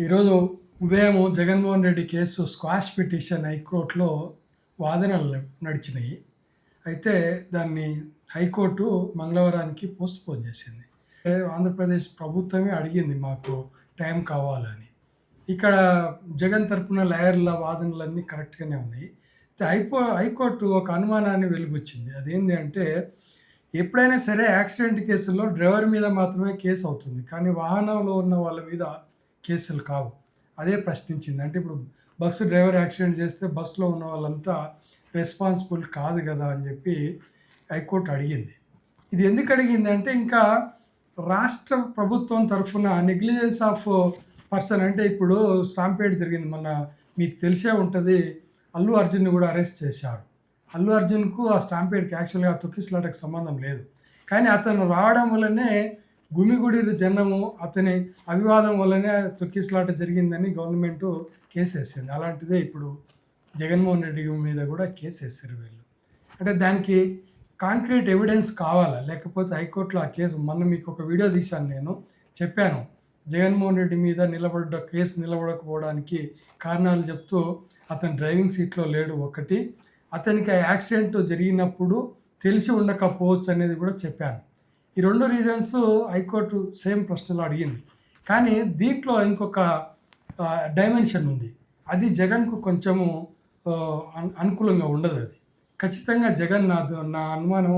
ఈరోజు ఉదయం Jaganmohan Reddy case squash petition హైకోర్టులో వాదనలు నడిచినాయి. అయితే దాన్ని హైకోర్టు మంగళవారానికి పోస్ట్ పోన్ చేసింది. ఆంధ్రప్రదేశ్ ప్రభుత్వమే అడిగింది మాకు టైం కావాలని. ఇక్కడ జగన్ తరపున లాయర్ల వాదనలన్నీ కరెక్ట్గానే ఉన్నాయి. హైకోర్టు ఒక అనుమానాన్ని వెలిబుచ్చింది. అదేంటి అంటే, ఎప్పుడైనా సరే యాక్సిడెంట్ కేసుల్లో డ్రైవర్ మీద మాత్రమే కేసు అవుతుంది, కానీ వాహనంలో ఉన్న వాళ్ళ మీద కేసులు కావు. అదే ప్రశ్నించింది. అంటే ఇప్పుడు బస్సు డ్రైవర్ యాక్సిడెంట్ చేస్తే బస్సులో ఉన్న వాళ్ళంతా రెస్పాన్సిబుల్ కాదు కదా అని చెప్పి హైకోర్టు అడిగింది. ఇది ఎందుకు అడిగింది అంటే, ఇంకా రాష్ట్ర ప్రభుత్వం తరఫున నెగ్లిజెన్స్ ఆఫ్ పర్సన్, అంటే ఇప్పుడు స్టాంపేడ్ జరిగింది మొన్న, మీకు తెలిసే ఉంటుంది. అల్లు అర్జున్ని కూడా అరెస్ట్ చేశారు. అల్లు అర్జున్కు ఆ స్టాంపేడ్కి యాక్చువల్గా తొక్కిసలాటకు సంబంధం లేదు, కానీ అతను రావడం వల్లనే గుమిగుడి జనము, అతని అవివాదం వల్లనే తొక్కిసలాట జరిగిందని గవర్నమెంటు కేసు వేసింది. అలాంటిదే ఇప్పుడు జగన్మోహన్ రెడ్డి మీద కూడా కేసు వేసారు వీళ్ళు. అంటే దానికి కాంక్రీట్ ఎవిడెన్స్ కావాలా, లేకపోతే హైకోర్టులో ఆ కేసు, మొన్న మీకు ఒక వీడియో తీశాను, నేను చెప్పాను జగన్మోహన్ రెడ్డి మీద కేసు నిలబడకపోవడానికి కారణాలు చెప్తూ, అతను డ్రైవింగ్ సీట్లో లేడు ఒకటి, అతనికి ఆ యాక్సిడెంట్ జరిగినప్పుడు తెలిసి ఉండకపోవచ్చు అనేది కూడా చెప్పాను. ఈ రెండు రీజన్స్ హైకోర్టు సేమ్ ప్రశ్నలు అడిగింది. కానీ దీంట్లో ఇంకొక డైమెన్షన్ ఉంది. అది జగన్కు కొంచెము అనుకూలంగా ఉండదు. అది ఖచ్చితంగా జగన్, నా అనుమానం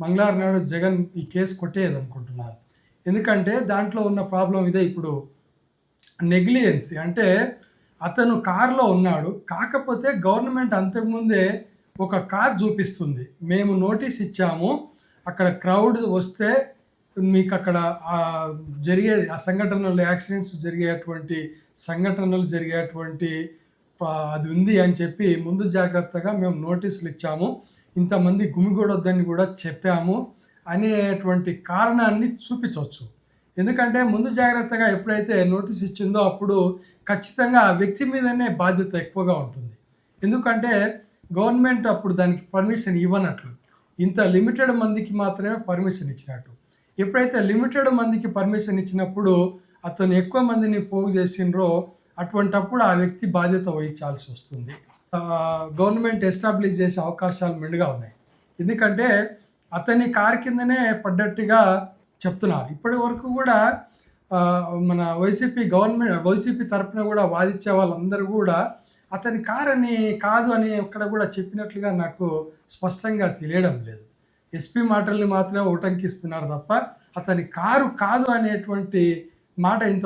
మంగళవారం నాడు జగన్ ఈ కేసు కొట్టేది అనుకుంటున్నాను. ఎందుకంటే దాంట్లో ఉన్న ప్రాబ్లం ఇదే. ఇప్పుడు నెగ్లిజెన్సీ అంటే, అతను కారులో ఉన్నాడు, కాకపోతే గవర్నమెంట్ అంతకుముందే ఒక కార్ చూపిస్తుంది, మేము నోటీస్ ఇచ్చాము, అక్కడ క్రౌడ్ వస్తే మీకు అక్కడ జరిగేది ఆ సంఘటనలు, యాక్సిడెంట్స్ జరిగేటువంటి సంఘటనలు జరిగేటువంటి అది ఉంది అని చెప్పి ముందు జాగ్రత్తగా మేము నోటీసులు ఇచ్చాము, ఇంతమంది గుమిగూడొద్దని కూడా చెప్పాము అనేటువంటి కారణాన్ని చూపించవచ్చు. ఎందుకంటే ముందు జాగ్రత్తగా ఎప్పుడైతే నోటీస్ ఇచ్చిందో అప్పుడు ఖచ్చితంగా ఆ వ్యక్తి మీదనే బాధ్యత ఎక్కువగా ఉంటుంది. ఎందుకంటే గవర్నమెంట్ అప్పుడు దానికి పర్మిషన్ ఇవ్వనట్లు, ఇంత లిమిటెడ్ మందికి మాత్రమే పర్మిషన్ ఇచ్చినట్టు. ఎప్పుడైతే లిమిటెడ్ మందికి పర్మిషన్ ఇచ్చినప్పుడు అతను ఎక్కువ మందిని పోగు చేసిండ్రో, అటువంటప్పుడు ఆ వ్యక్తి బాధ్యత వహించాల్సి వస్తుంది. గవర్నమెంట్ ఎస్టాబ్లిష్ చేసే అవకాశాలు మెండుగా ఉన్నాయి. ఎందుకంటే అతని కారు కిందనే పడ్డట్టుగా చెప్తున్నారు. ఇప్పటి వరకు కూడా మన వైసీపీ తరఫున కూడా వాదించే వాళ్ళందరూ కూడా అతని కారు అని కాదు అని ఎక్కడ కూడా చెప్పినట్లుగా నాకు స్పష్టంగా తెలియడం లేదు. ఎస్పీ మాటల్ని మాత్రమే ఉటంకిస్తున్నారు తప్ప అతని కారు కాదు అనేటువంటి మాట ఇంత